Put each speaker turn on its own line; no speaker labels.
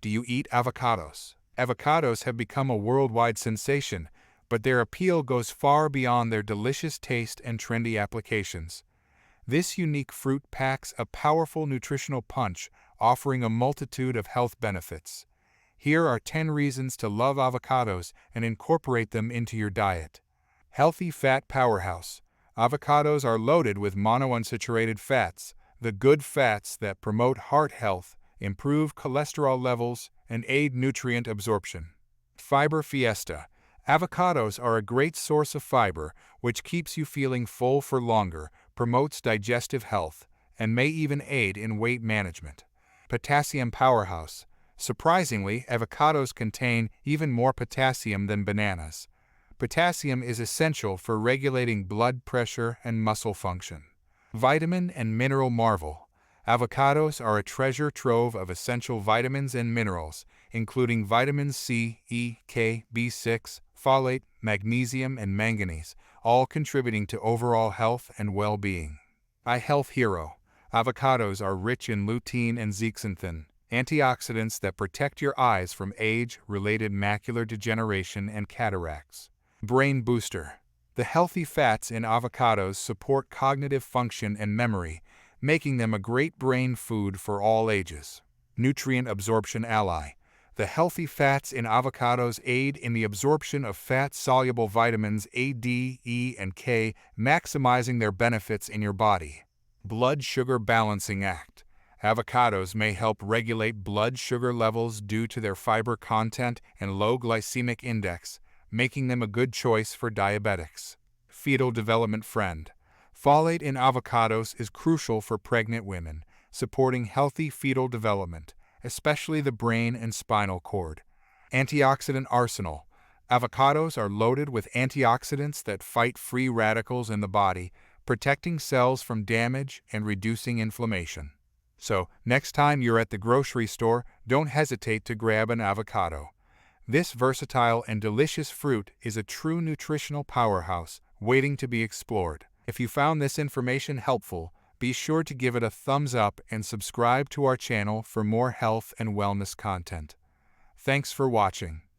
Do you eat avocados? Avocados have become a worldwide sensation, but their appeal goes far beyond their delicious taste and trendy applications. This unique fruit packs a powerful nutritional punch, offering a multitude of health benefits. Here are 10 reasons to love avocados and incorporate them into your diet. Healthy fat powerhouse. Avocados are loaded with monounsaturated fats, the good fats that promote heart health, improve cholesterol levels, and aid nutrient absorption. Fiber fiesta. Avocados are a great source of fiber, which keeps you feeling full for longer, promotes digestive health, and may even aid in weight management. Potassium powerhouse. Surprisingly, avocados contain even more potassium than bananas. Potassium is essential for regulating blood pressure and muscle function. Vitamin and mineral marvel. Avocados are a treasure trove of essential vitamins and minerals, including vitamins C, E, K, B6, folate, magnesium, and manganese, all contributing to overall health and well-being. Eye health hero. Avocados are rich in lutein and zeaxanthin, antioxidants that protect your eyes from age-related macular degeneration and cataracts. Brain booster. The healthy fats in avocados support cognitive function and memory, making them a great brain food for all ages. Nutrient absorption ally. The healthy fats in avocados aid in the absorption of fat-soluble vitamins A, D, E, and K, maximizing their benefits in your body. Blood sugar balancing act. Avocados may help regulate blood sugar levels due to their fiber content and low glycemic index, making them a good choice for diabetics. Fetal development friend. Folate in avocados is crucial for pregnant women, supporting healthy fetal development, especially the brain and spinal cord. Antioxidant arsenal. Avocados are loaded with antioxidants that fight free radicals in the body, protecting cells from damage and reducing inflammation. So, next time you're at the grocery store, don't hesitate to grab an avocado. This versatile and delicious fruit is a true nutritional powerhouse waiting to be explored. If you found this information helpful, be sure to give it a thumbs up and subscribe to our channel for more health and wellness content. Thanks for watching.